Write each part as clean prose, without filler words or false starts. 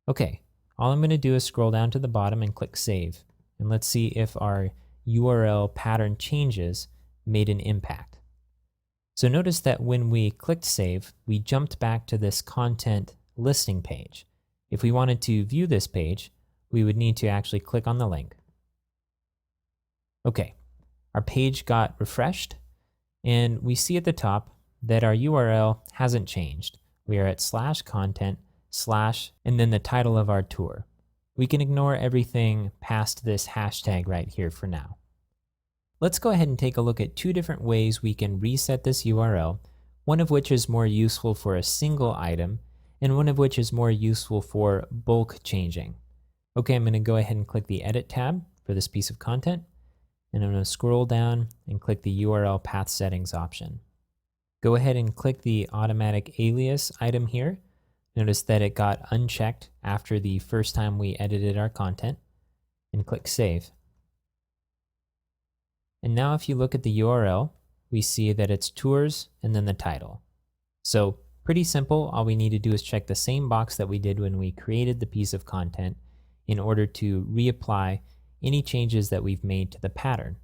Okay, all I'm going to do is scroll down to the bottom and click Save. And let's see if our URL pattern changes made an impact. So notice that when we clicked Save, we jumped back to this content listing page. If we wanted to view this page, we would need to actually click on the link. Okay, our page got refreshed, and we see at the top that our URL hasn't changed. We are at /content/ and then the title of our tour. We can ignore everything past this hashtag right here for now. Let's go ahead and take a look at two different ways we can reset this URL, one of which is more useful for a single item, and one of which is more useful for bulk changing. Okay, I'm going to go ahead and click the Edit tab for this piece of content, and I'm going to scroll down and click the URL path settings option. Go ahead and click the automatic alias item here. Notice that it got unchecked after the first time we edited our content, and click Save. And now if you look at the URL, we see that it's tours and then the title. So pretty simple. All we need to do is check the same box that we did when we created the piece of content in order to reapply any changes that we've made to the pattern.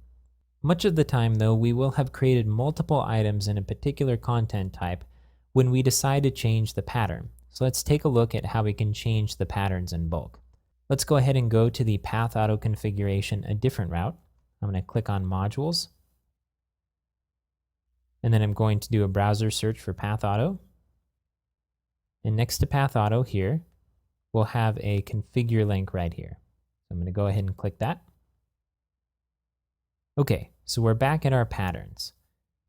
Much of the time though, we will have created multiple items in a particular content type when we decide to change the pattern. So let's take a look at how we can change the patterns in bulk. Let's go ahead and go to the Pathauto configuration a different route. I'm going to click on Modules, and then I'm going to do a browser search for Pathauto. And next to Pathauto here, we'll have a configure link right here. So I'm going to go ahead and click that. Okay, so we're back at our patterns.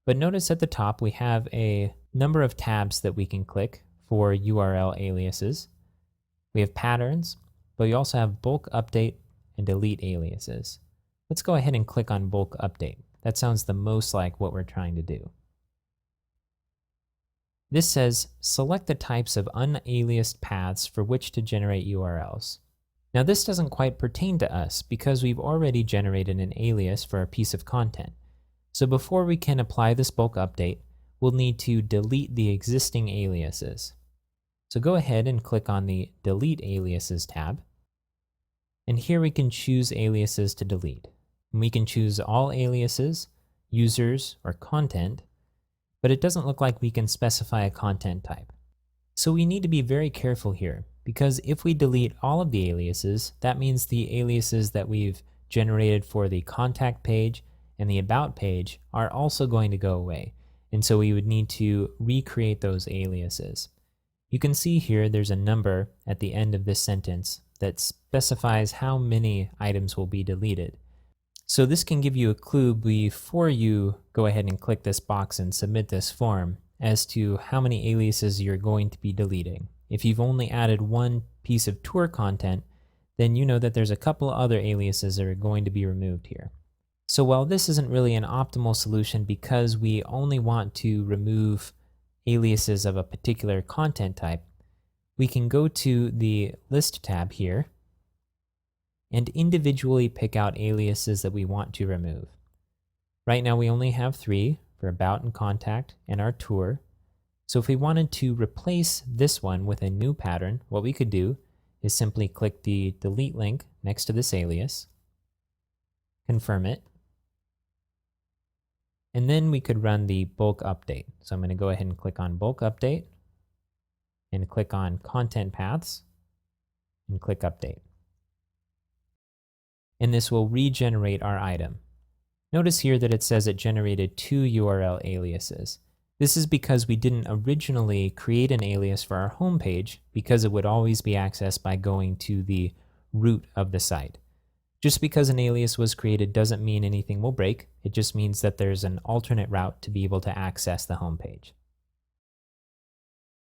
But notice at the top we have a number of tabs that we can click for URL aliases. We have patterns, but we also have bulk update and delete aliases. Let's go ahead and click on bulk update. That sounds the most like what we're trying to do. This says, select the types of unaliased paths for which to generate URLs. Now this doesn't quite pertain to us because we've already generated an alias for our piece of content. So before we can apply this bulk update, we'll need to delete the existing aliases. So go ahead and click on the Delete Aliases tab. And here we can choose aliases to delete. And we can choose all aliases, users, or content, but it doesn't look like we can specify a content type. So we need to be very careful here, because if we delete all of the aliases, that means the aliases that we've generated for the contact page and the about page are also going to go away. And so we would need to recreate those aliases. You can see here there's a number at the end of this sentence that specifies how many items will be deleted. So this can give you a clue before you go ahead and click this box and submit this form as to how many aliases you're going to be deleting. If you've only added one piece of tour content, then you know that there's a couple other aliases that are going to be removed here. So while this isn't really an optimal solution because we only want to remove aliases of a particular content type, we can go to the List tab here and individually pick out aliases that we want to remove. Right now we only have 3 for About and Contact and our tour. So if we wanted to replace this one with a new pattern, what we could do is simply click the delete link next to this alias, confirm it, and then we could run the bulk update. So I'm going to go ahead and click on bulk update and click on content paths and click update. And this will regenerate our item. Notice here that it says it generated 2 URL aliases. This is because we didn't originally create an alias for our home page because it would always be accessed by going to the root of the site. Just because an alias was created doesn't mean anything will break. It just means that there's an alternate route to be able to access the home page.